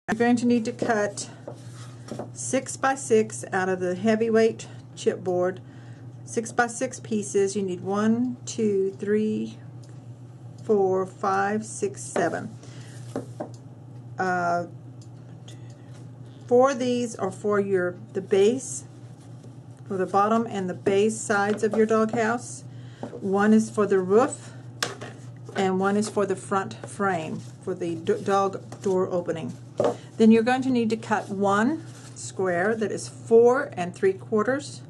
You're going to need to cut 6 by 6 out of the heavyweight chipboard. 6 by 6 pieces. You need 1, 2, 3, 4, 5, 6, 7. 4 of these are for the base, for the bottom and the base sides of your doghouse. 1 is for the roof, and 1 is for the front frame, for the dog door opening. Then you're going to need to cut 1 square that is 4 3/4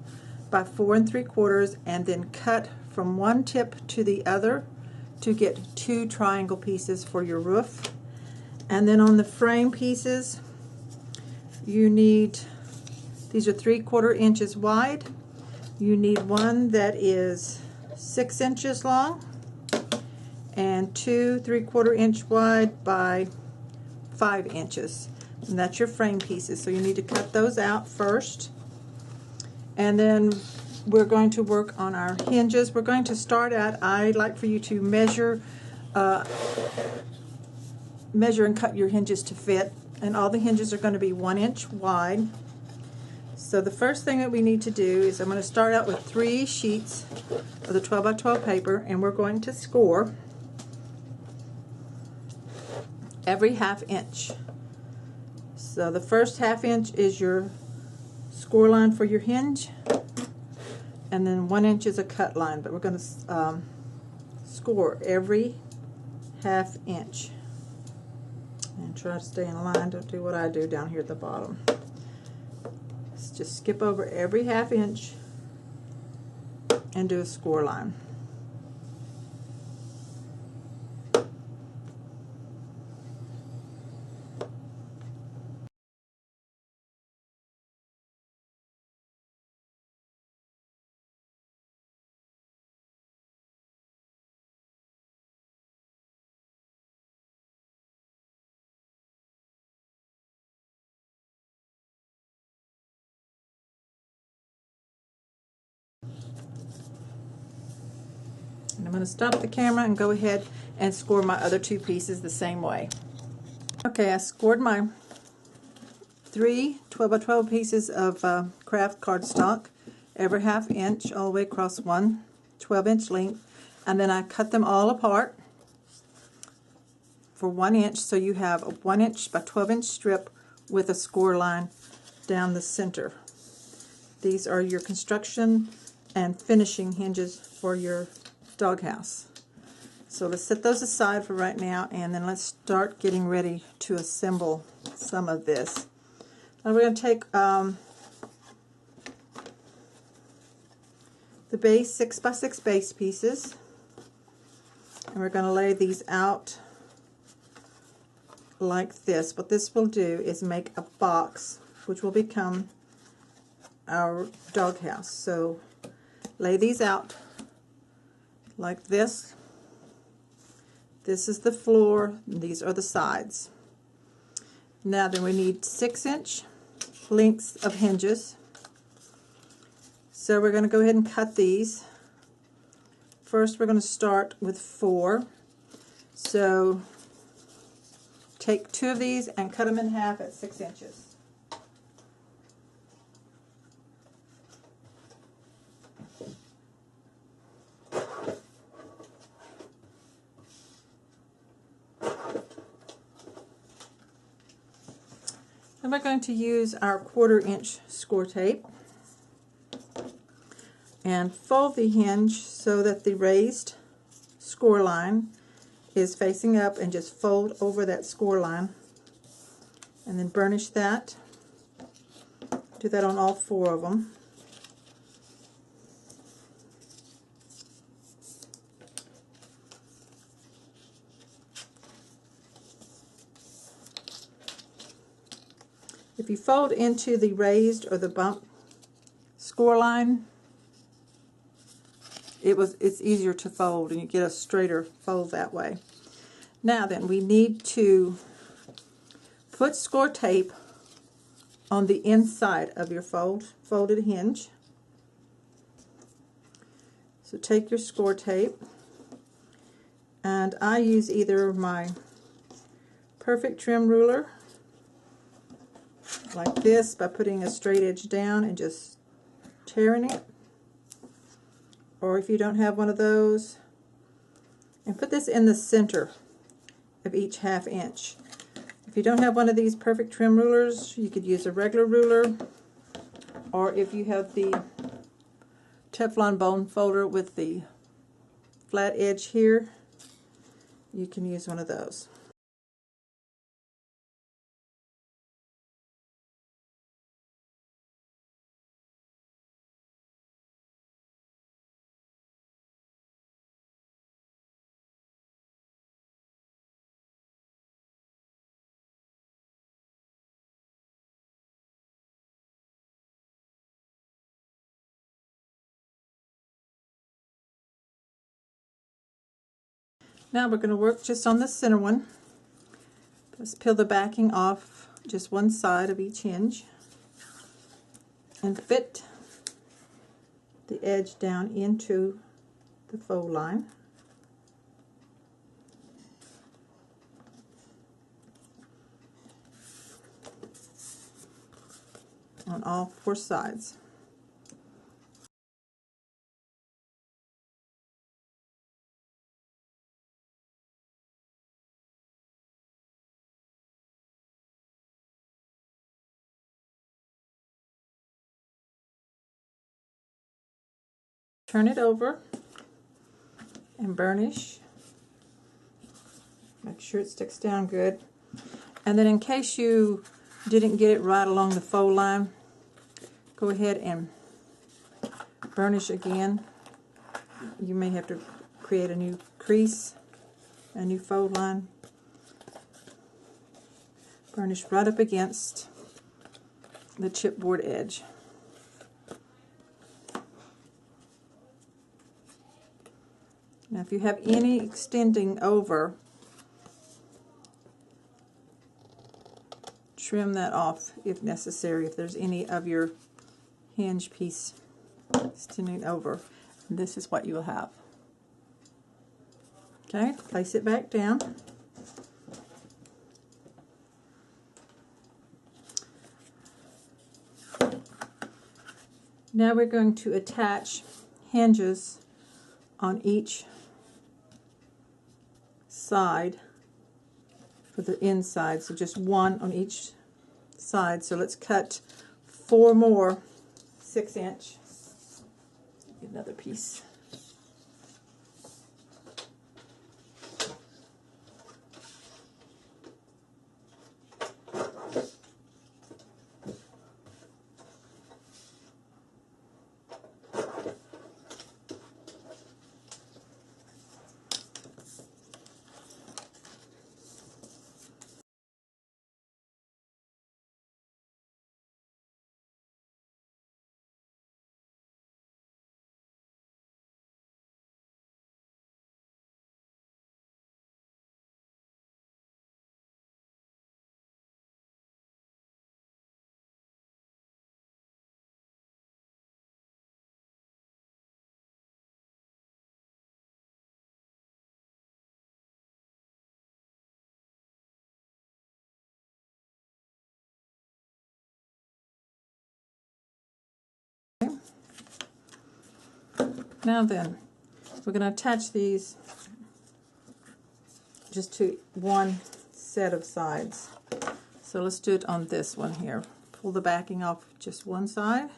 by 4 3/4, and then cut from one tip to the other to get 2 triangle pieces for your roof. And then on the frame pieces, you need, these are 3/4 inches wide. You need one that is 6 inches long and 2 3/4 inch wide by 5 inches. And that's your frame pieces. So you need to cut those out first. And then we're going to work on our hinges. We're going to start at, I'd like for you to measure and cut your hinges to fit. And all the hinges are going to be 1 inch wide. So the first thing that we need to do is I'm going to start out with 3 sheets of the 12 by 12 paper, and we're going to score every 1/2 inch. So the first 1/2 inch is your score line for your hinge, and then 1 inch is a cut line, but we're going to score every 1/2 inch. And try to stay in line. Don't do what I do down here at the bottom. Let's just skip over every 1/2 inch and do a score line. And I'm going to stop the camera and go ahead and score my other 2 pieces the same way. Okay, I scored my 3 12 by 12 pieces of craft cardstock, every 1/2 inch all the way across one 12-inch length, and then I cut them all apart for 1 inch, so you have a 1 inch by 12-inch strip with a score line down the center. These are your construction and finishing hinges for your doghouse. So let's set those aside for right now, and then let's start getting ready to assemble some of this. Now we're going to take the base 6 by 6 base pieces, and we're going to lay these out like this. What this will do is make a box which will become our doghouse. So lay these out like this. This is the floor, and these are the sides. Now then, we need 6-inch lengths of hinges. So we're going to go ahead and cut these. First we're going to start with 4. So take 2 of these and cut them in half at 6 inches. Then we're going to use our 1/4 inch score tape and fold the hinge so that the raised score line is facing up, and just fold over that score line, and then burnish that. Do that on all 4 of them. If you fold into the raised or the bump score line, it's easier to fold, and you get a straighter fold that way. Now then, we need to put score tape on the inside of your folded hinge. So take your score tape, and I use either my perfect trim ruler like this by putting a straight edge down and just tearing it. Or if you don't have one of those, and put this in the center of each 1/2 inch. If you don't have one of these perfect trim rulers, you could use a regular ruler, or if you have the Teflon bone folder with the flat edge here, you can use one of those. Now we're going to work just on the center one. Let's peel the backing off just one side of each hinge and fit the edge down into the fold line. On all 4 sides. Turn it over and burnish. Make sure it sticks down good. And then in case you didn't get it right along the fold line, go ahead and burnish again. You may have to create a new crease, a new fold line. Burnish right up against the chipboard edge. Now if you have any extending over, trim that off if necessary, if there's any of your hinge piece extending over. And this is what you will have. Okay, place it back down. Now we're going to attach hinges on each side for the inside, so just one on each side. So let's cut 4 more 6-inch. Get another piece. Now then, we're going to attach these just to one set of sides. So let's do it on this one here. Pull the backing off just one side.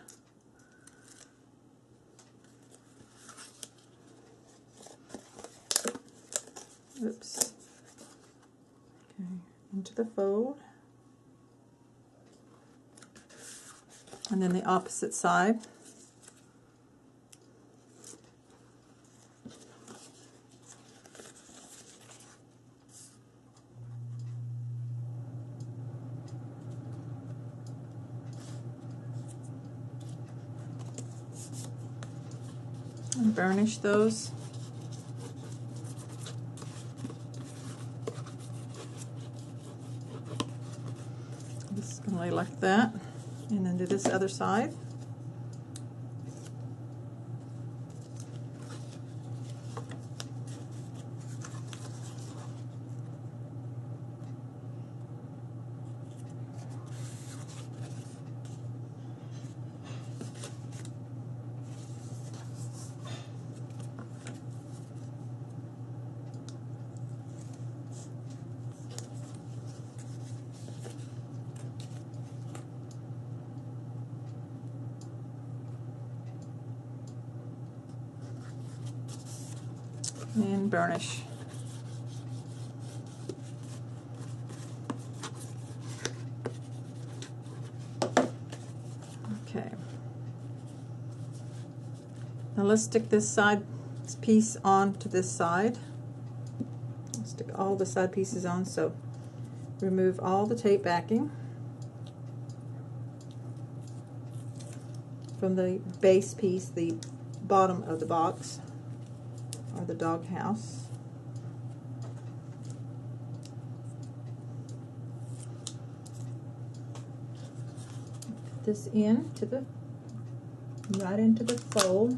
Oops. Okay, into the fold. And then the opposite side. And burnish those. This is going to lay like that. And then do this other side. and burnish. Okay. Now let's stick this side piece on to this side. Stick all the side pieces on, so remove all the tape backing from the base piece, the bottom of the box or the dog house. Put this in to the right into the fold.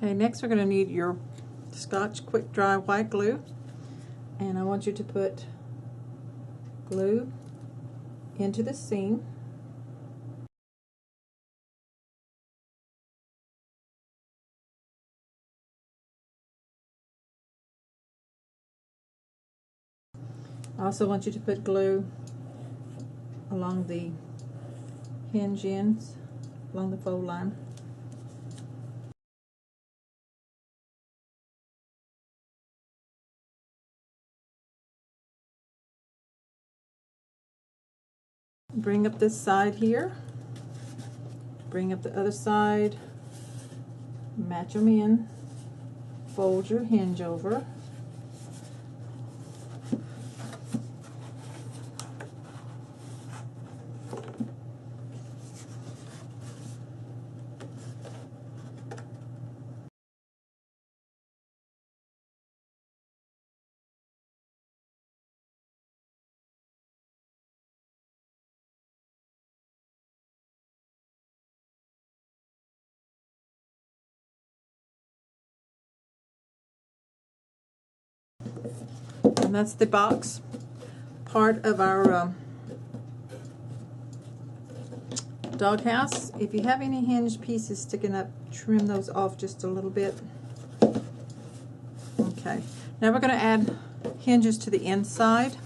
Okay, next we're going to need your Scotch Quick Dry white glue, and I want you to put glue into the seam. I also want you to put glue along the hinge ends, along the fold line. Bring up this side here, bring up the other side, match them in, fold your hinge over, and that's the box part of our doghouse. If you have any hinge pieces sticking up, trim those off just a little bit. Okay, now we're going to add hinges to the inside.